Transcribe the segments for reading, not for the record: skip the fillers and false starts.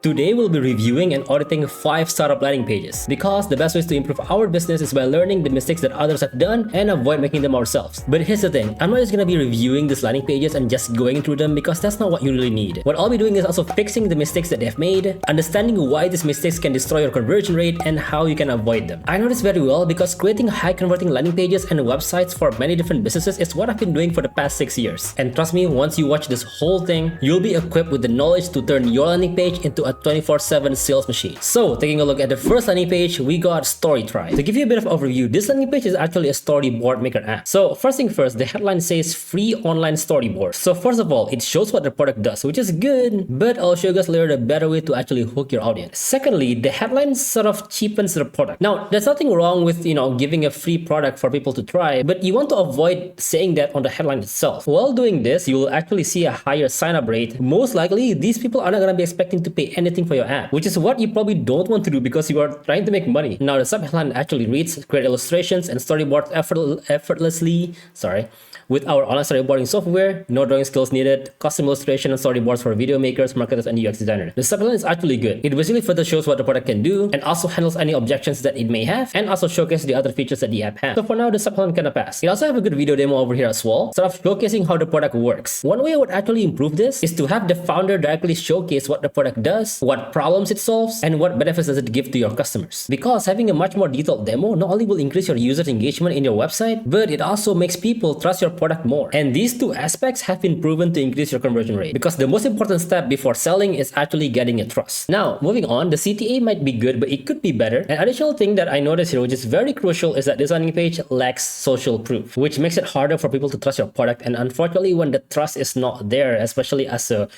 Today we'll be reviewing and auditing 5 startup landing pages because the best ways to improve our business is by learning the mistakes that others have done and avoid making them ourselves. But here's the thing, I'm not just gonna be reviewing these landing pages and just going through them because that's not what you really need. What I'll be doing is also fixing the mistakes that they've made, understanding why these mistakes can destroy your conversion rate and how you can avoid them. I know this very well because creating high converting landing pages and websites for many different businesses is what I've been doing for the past 6 years. And trust me, once you watch this whole thing, you'll be equipped with the knowledge to turn your landing page into a 24/7 sales machine. So, taking a look at the first landing page, we got Storytry. To give you a bit of overview, this landing page is actually a storyboard maker app. So, first thing first, the headline says free online storyboard. So, first of all, it shows what the product does, which is good, but I'll show you guys later a better way to actually hook your audience. Secondly, the headline sort of cheapens the product. Now, there's nothing wrong with, giving a free product for people to try, but you want to avoid saying that on the headline itself. While doing this, you will actually see a higher sign-up rate. Most likely, these people are not going to be expecting to pay anything for your app, which is what you probably don't want to do because you are trying to make money. Now, the subheadline actually reads, create illustrations and storyboards effortlessly, with our online storyboarding software, no drawing skills needed, custom illustration and storyboards for video makers, marketers, and UX designers. The subheadline is actually good. It visually further shows what the product can do and also handles any objections that it may have and also showcases the other features that the app has. So for now, the subheadline kind of pass. It also have a good video demo over here as well, sort of showcasing how the product works. One way I would actually improve this is to have the founder directly showcase what the product does, what problems it solves, and what benefits does it give to your customers. Because having a much more detailed demo not only will increase your users' engagement in your website, but it also makes people trust your product more. And these two aspects have been proven to increase your conversion rate because the most important step before selling is actually getting a trust. Now, moving on, the CTA might be good, but it could be better. An additional thing that I noticed here, which is very crucial, is that this landing page lacks social proof, which makes it harder for people to trust your product. And unfortunately, when the trust is not there, especially as a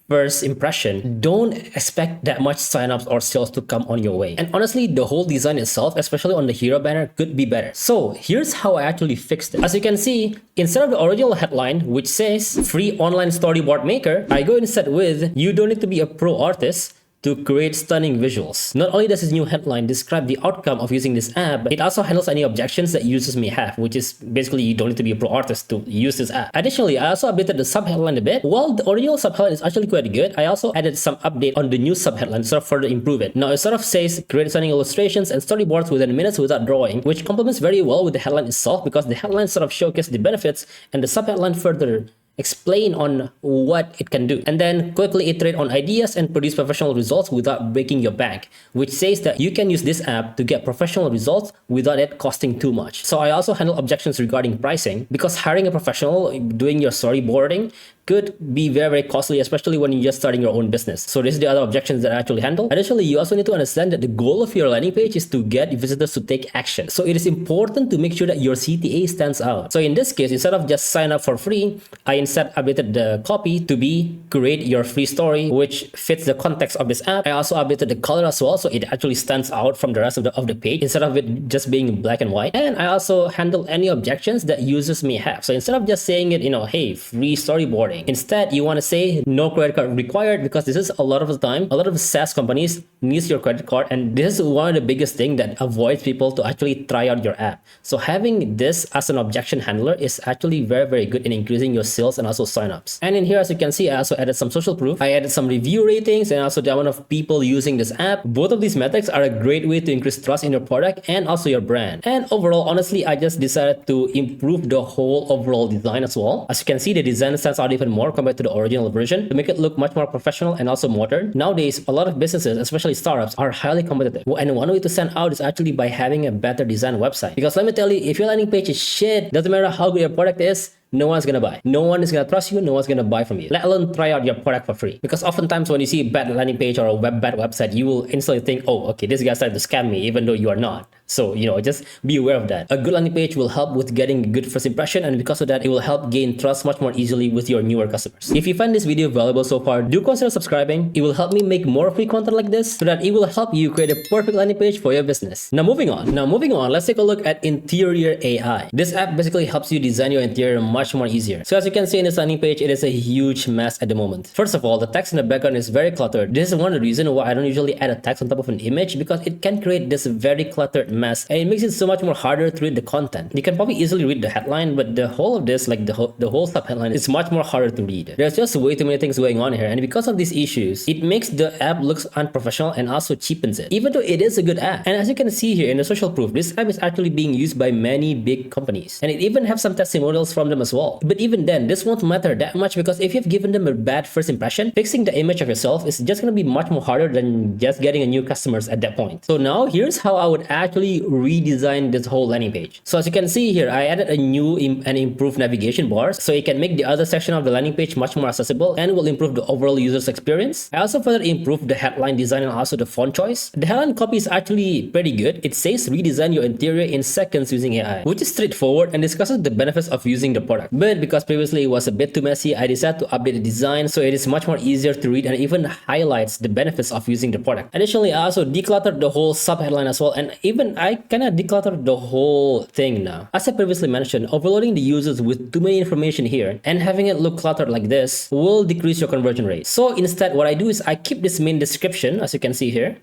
first impression, don't expect that much signups or sales to come on your way. And honestly, the whole design itself, especially on the hero banner, could be better. So here's how I actually fixed it. As you can see, instead of the original headline, which says free online storyboard maker, I go instead with, you don't need to be a pro artist to create stunning visuals. Not only does this new headline describe the outcome of using this app, but it also handles any objections that users may have, which is basically you don't need to be a pro artist to use this app. Additionally, I also updated the subheadline a bit. While the original subheadline is actually quite good, I also added some update on the new subheadline to sort of further improve it. Now it sort of says create stunning illustrations and storyboards within minutes without drawing, which complements very well with the headline itself because the headline sort of showcases the benefits and the subheadline further explain on what it can do, and then quickly iterate on ideas and produce professional results without breaking your bank, which says that you can use this app to get professional results without it costing too much. So I also handle objections regarding pricing because hiring a professional doing your storyboarding could be very costly, especially when you're just starting your own business. So this is the other objections that I actually handle. Additionally, you also need to understand that the goal of your landing page is to get visitors to take action. So it is important to make sure that your CTA stands out. So in this case, instead of just sign up for free, I instead updated the copy to be create your free story, which fits the context of this app. I also updated the color as well, so it actually stands out from the rest of the page instead of it just being black and white. And I also handle any objections that users may have. So instead of just saying it, hey, free storyboarding, instead, you want to say no credit card required because this is a lot of the time, a lot of SaaS companies needs your credit card, and this is one of the biggest thing that avoids people to actually try out your app. So having this as an objection handler is actually very good in increasing your sales and also signups. And in here, as you can see, I also added some social proof. I added some review ratings and also the amount of people using this app. Both of these metrics are a great way to increase trust in your product and also your brand. And overall, honestly, I just decided to improve the whole overall design as well. As you can see, the design stands out even more compared to the original version to make it look much more professional and also modern. Nowadays, a lot of businesses, especially startups, are highly competitive. And one way to stand out is actually by having a better design website. Because let me tell you, if your landing page is shit, doesn't matter how good your product is, no one's gonna buy. No one is gonna trust you, no one's gonna buy from you, let alone try out your product for free. Because oftentimes when you see a bad landing page or a bad website, you will instantly think, oh, okay, this guy's trying to scam me, even though you are not. So, just be aware of that. A good landing page will help with getting a good first impression, and because of that, it will help gain trust much more easily with your newer customers. If you find this video valuable so far, do consider subscribing. It will help me make more free content like this so that it will help you create a perfect landing page for your business. Now moving on, let's take a look at Interior AI. This app basically helps you design your interior much more easier. So as you can see in this landing page, it is a huge mess at the moment. First of all, the text in the background is very cluttered. This is one of the reasons why I don't usually add a text on top of an image, because it can create this very cluttered mess and it makes it so much more harder to read the content. You can probably easily read the headline, but the whole of this, like the whole sub-headline, is much more harder to read. There's just way too many things going on here, and because of these issues, it makes the app looks unprofessional and also cheapens it, even though it is a good app. And as you can see here in the social proof, this app is actually being used by many big companies, and it even have some testimonials from them as well. But even then, this won't matter that much, because if you've given them a bad first impression, fixing the image of yourself is just going to be much more harder than just getting a new customers at that point. So now here's how I would actually redesign this whole landing page. So as you can see here, I added a new and improved navigation bars, so it can make the other section of the landing page much more accessible and will improve the overall user's experience. I also further improved the headline design and also the font choice. The headline copy is actually pretty good. It says redesign your interior in seconds using AI, which is straightforward and discusses the benefits of using the product. But because previously it was a bit too messy, I decided to update the design so it is much more easier to read and even highlights the benefits of using the product. Additionally, I also decluttered the whole sub-headline as well, and even I kind of decluttered the whole thing now. As I previously mentioned, overloading the users with too many information here and having it look cluttered like this will decrease your conversion rate. So instead, what I do is I keep this main description, as you can see here.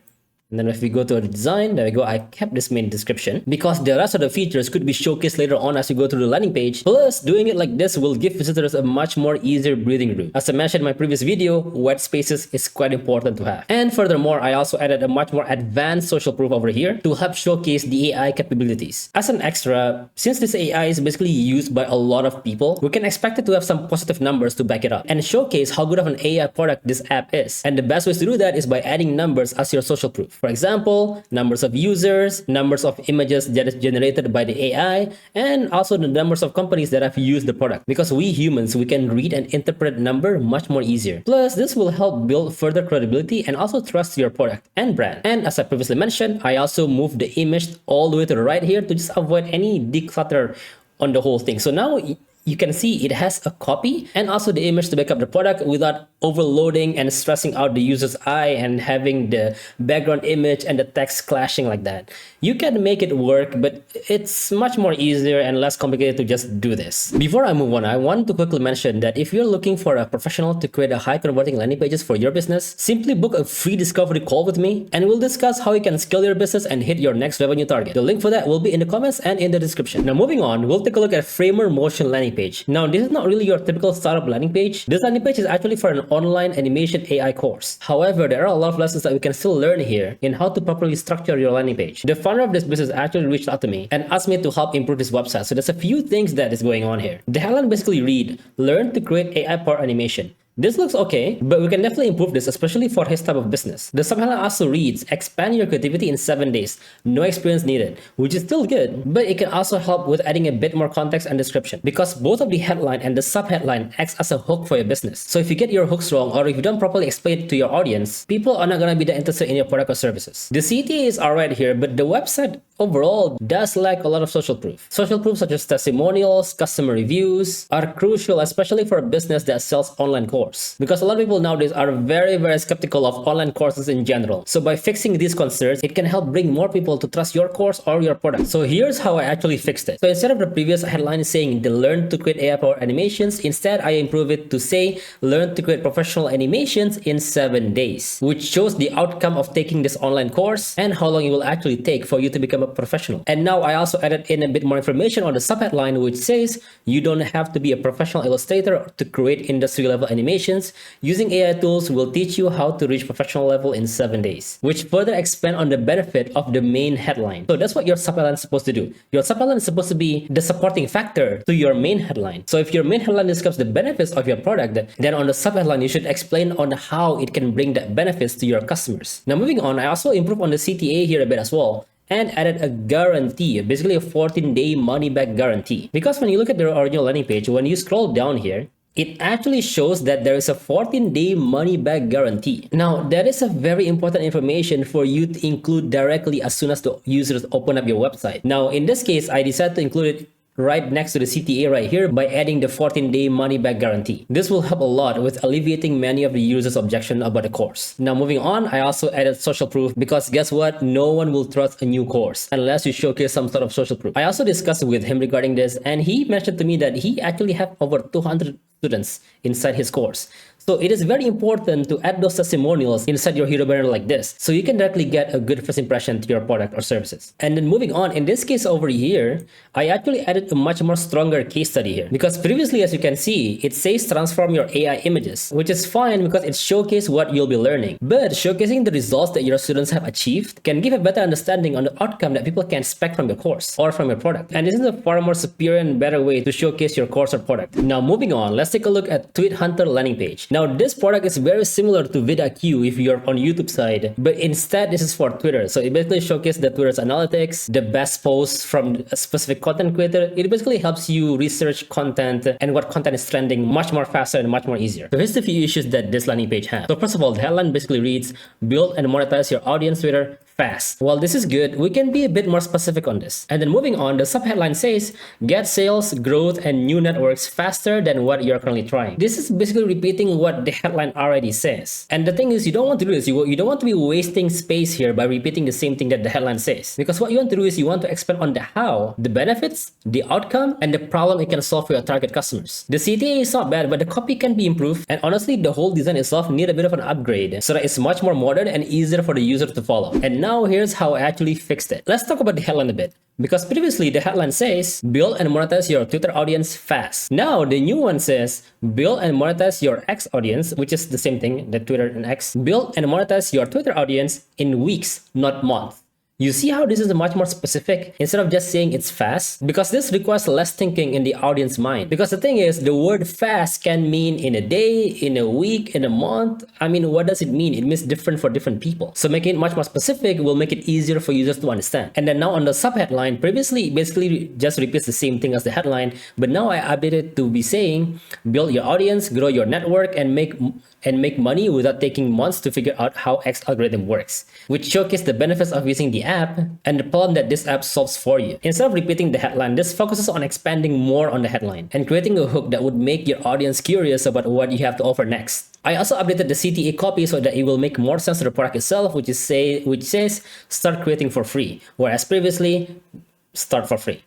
And then if we go to the design, there we go, I kept this main description because the rest of the features could be showcased later on as you go through the landing page. Plus, doing it like this will give visitors a much more easier breathing room. As I mentioned in my previous video, white spaces is quite important to have. And furthermore, I also added a much more advanced social proof over here to help showcase the AI capabilities. As an extra, since this AI is basically used by a lot of people, we can expect it to have some positive numbers to back it up and showcase how good of an AI product this app is. And the best ways to do that is by adding numbers as your social proof. For example, numbers of users, numbers of images that is generated by the AI, and also the numbers of companies that have used the product. Because we humans, we can read and interpret number much more easier. Plus, this will help build further credibility and also trust your product and brand. And as I previously mentioned, I also moved the image all the way to the right here to just avoid any declutter on the whole thing. So now you can see it has a copy and also the image to back up the product without overloading and stressing out the user's eye and having the background image and the text clashing like that. You can make it work, but it's much more easier and less complicated to just do this. Before I move on, I want to quickly mention that if you're looking for a professional to create a high converting landing pages for your business, simply book a free discovery call with me and we'll discuss how you can scale your business and hit your next revenue target. The link for that will be in the comments and in the description. Now moving on, we'll take a look at Framer Motion landing page. Now this is not really your typical startup landing page. This landing page is actually for an online animation AI course. However, there are a lot of lessons that we can still learn here in how to properly structure your landing page. The founder of this business actually reached out to me and asked me to help improve this website. So there's a few things that is going on here. The headline basically read, learn to create AI powered animation. This looks okay, but we can definitely improve this, especially for his type of business. The subheadline also reads, expand your creativity in 7 days. No experience needed, which is still good, but it can also help with adding a bit more context and description because both of the headline and the subheadline acts as a hook for your business. So if you get your hooks wrong or if you don't properly explain it to your audience, people are not going to be that interested in your product or services. The CTA is alright here, but the website overall does lack a lot of social proof. Social proof such as testimonials, customer reviews are crucial, especially for a business that sells online courses. Because a lot of people nowadays are very skeptical of online courses in general. So by fixing these concerns, it can help bring more people to trust your course or your product. So here's how I actually fixed it. So instead of the previous headline saying the learn to create AI powered animations, instead I improve it to say learn to create professional animations in 7 days, which shows the outcome of taking this online course and how long it will actually take for you to become a professional. And now I also added in a bit more information on the subheadline, which says you don't have to be a professional illustrator to create industry level animations. Using AI tools will teach you how to reach professional level in 7 days, which further expand on the benefit of the main headline. So that's what your subheadline is supposed to do. Your subheadline is supposed to be the supporting factor to your main headline. So if your main headline describes the benefits of your product, then on the subheadline you should explain on how it can bring that benefits to your customers. Now moving on, I also improved on the CTA here a bit as well and added a guarantee, basically a 14-day money-back guarantee. Because when you look at the original landing page, when you scroll down here, it actually shows that there is a 14-day money-back guarantee. Now, that is a very important information for you to include directly as soon as the users open up your website. Now, in this case, I decided to include it right next to the CTA right here by adding the 14-day money-back guarantee. This will help a lot with alleviating many of the users' objection about the course. Now moving on, I also added social proof because guess what? No one will trust a new course unless you showcase some sort of social proof. I also discussed with him regarding this, and he mentioned to me that he actually have over 200 students inside his course. So it is very important to add those testimonials inside your hero banner like this, so you can directly get a good first impression to your product or services. And then moving on, in this case over here, I actually added a much more stronger case study here, because previously, as you can see, it says transform your AI images, which is fine because it showcases what you'll be learning. But showcasing the results that your students have achieved can give a better understanding on the outcome that people can expect from your course or from your product. And this is a far more superior and better way to showcase your course or product. Now moving on, let's take a look at Tweet Hunter landing page. Now this product is very similar to VidIQ if you're on YouTube side, but instead this is for Twitter. So it basically showcases the Twitter's analytics, the best posts from a specific content creator. It basically helps you research content and what content is trending much more faster and much more easier. So here's the few issues that this landing page has. So first of all, the headline basically reads, build and monetize your audience Twitter fast. While this is good, we can be a bit more specific on this. And then moving on, the subheadline says, get sales, growth, and new networks faster than what you're currently trying. This is basically repeating what the headline already says. And the thing is, you don't want to do this. You don't want to be wasting space here by repeating the same thing that the headline says. Because what you want to do is you want to expand on the how, the benefits, the outcome, and the problem it can solve for your target customers. The CTA is not bad, but the copy can be improved. And honestly, the whole design itself needs a bit of an upgrade so that it's much more modern and easier for the user to follow. And now here's how I actually fixed it. Let's talk about the headline a bit. Because previously the headline says, build and monetize your Twitter audience fast. Now the new one says, build and monetize your X audience, which is the same thing, the Twitter and X. Build and monetize your Twitter audience in weeks, not months. You see how this is much more specific instead of just saying it's fast? Because this requires less thinking in the audience mind. Because the thing is, the word fast can mean in a day, in a week, in a month. I mean, what does it mean? It means different for different people. So making it much more specific will make it easier for users to understand. And then now on the subheadline, previously it basically just repeats the same thing as the headline, but now I updated to be saying, build your audience, grow your network, and make money without taking months to figure out how X algorithm works, which showcase the benefits of using the app and the problem that this app solves for you. Instead of repeating the headline, this focuses on expanding more on the headline and creating a hook that would make your audience curious about what you have to offer next. I also updated the CTA copy so that it will make more sense to the product itself, which says start creating for free, whereas previously start for free.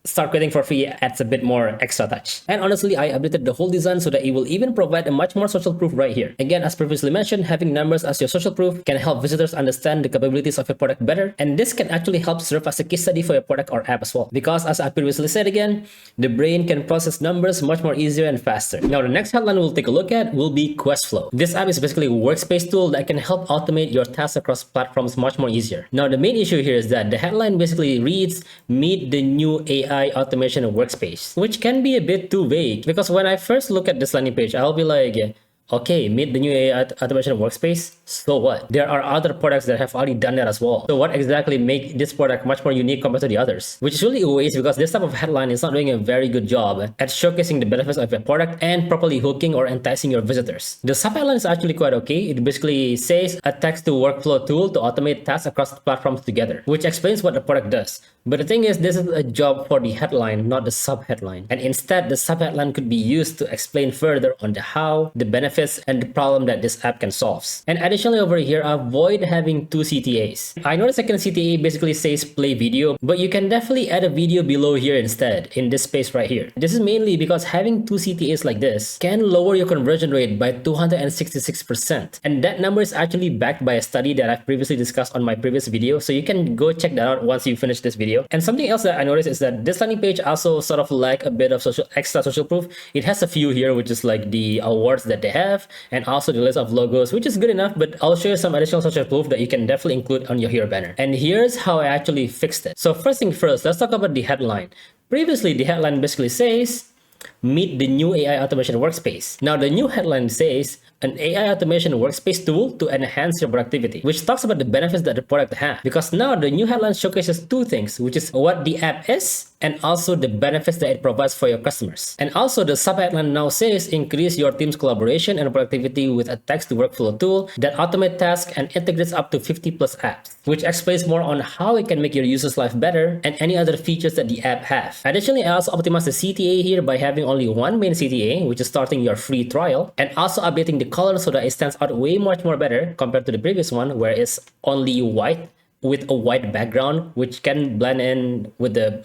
Start creating for free adds a bit more extra touch. And honestly, I updated the whole design so that it will even provide a much more social proof right here. Again, as previously mentioned, having numbers as your social proof can help visitors understand the capabilities of your product better. And this can actually help serve as a case study for your product or app as well. Because as I previously said again, the brain can process numbers much more easier and faster. Now, the next headline we'll take a look at will be Questflow. This app is basically a workspace tool that can help automate your tasks across platforms much more easier. Now, the main issue here is that the headline basically reads, meet the new AI automation workspace, which can be a bit too vague, because when I first look at this landing page, I'll be like, okay, meet the new AI automation workspace, so what? There are other products that have already done that as well. So what exactly make this product much more unique compared to the others? Which is really a waste, because this type of headline is not doing a very good job at showcasing the benefits of your product and properly hooking or enticing your visitors. The subheadline is actually quite okay. It basically says a text-to-workflow tool to automate tasks across platforms together, which explains what the product does. But the thing is, this is a job for the headline, not the subheadline. And instead, the subheadline could be used to explain further on the how, the benefits, and the problem that this app can solve. And additionally over here, avoid having two CTAs. I know the second CTA basically says play video, but you can definitely add a video below here instead, in this space right here. This is mainly because having two CTAs like this can lower your conversion rate by 266%. And that number is actually backed by a study that I've previously discussed on my previous video, so you can go check that out once you finish this video. And something else that I noticed is that this landing page also sort of lack a bit of extra social proof. It has a few here, which is like the awards that they have, and also the list of logos, which is good enough, but I'll show you some additional social proof that you can definitely include on your hero banner. And here's how I actually fixed it. So first thing first, let's talk about the headline. Previously, the headline basically says, meet the new AI automation workspace. Now, the new headline says, an AI automation workspace tool to enhance your productivity, which talks about the benefits that the product has. Because now the new headline showcases two things, which is what the app is and also the benefits that it provides for your customers. And also the sub-headline now says increase your team's collaboration and productivity with a text-to-workflow tool that automates tasks and integrates up to 50 plus apps, which explains more on how it can make your users' life better and any other features that the app have. Additionally, I also optimized the CTA here by having only one main CTA, which is starting your free trial, and also updating the color so that it stands out way much more better compared to the previous one where it's only white with a white background, which can blend in with the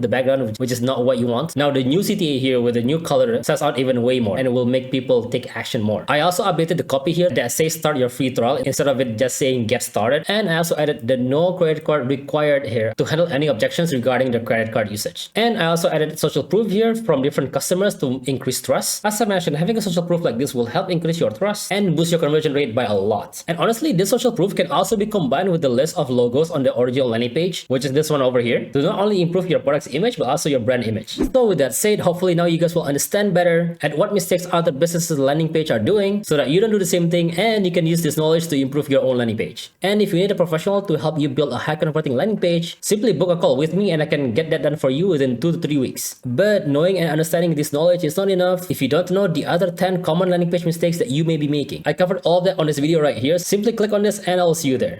background, which is not what you want. Now the new CTA here with the new color stands out even way more and it will make people take action more. I also updated the copy here that says start your free trial instead of it just saying get started. And I also added the no credit card required here to handle any objections regarding the credit card usage. And I also added social proof here from different customers to increase trust. As I mentioned, having a social proof like this will help increase your trust and boost your conversion rate by a lot. And honestly, this social proof can also be combined with the list of logos on the original landing page, which is this one over here, to not only improve your product's image but also your brand image. So with that said, hopefully now you guys will understand better at what mistakes other businesses' landing page are doing so that you don't do the same thing and you can use this knowledge to improve your own landing page. And if you need a professional to help you build a high converting landing page, simply book a call with me and I can get that done for you within 2 to 3 weeks. But knowing and understanding this knowledge is not enough if you don't know the other 10 common landing page mistakes that you may be making. I covered all of that on this video right here. Simply click on this and I'll see you there.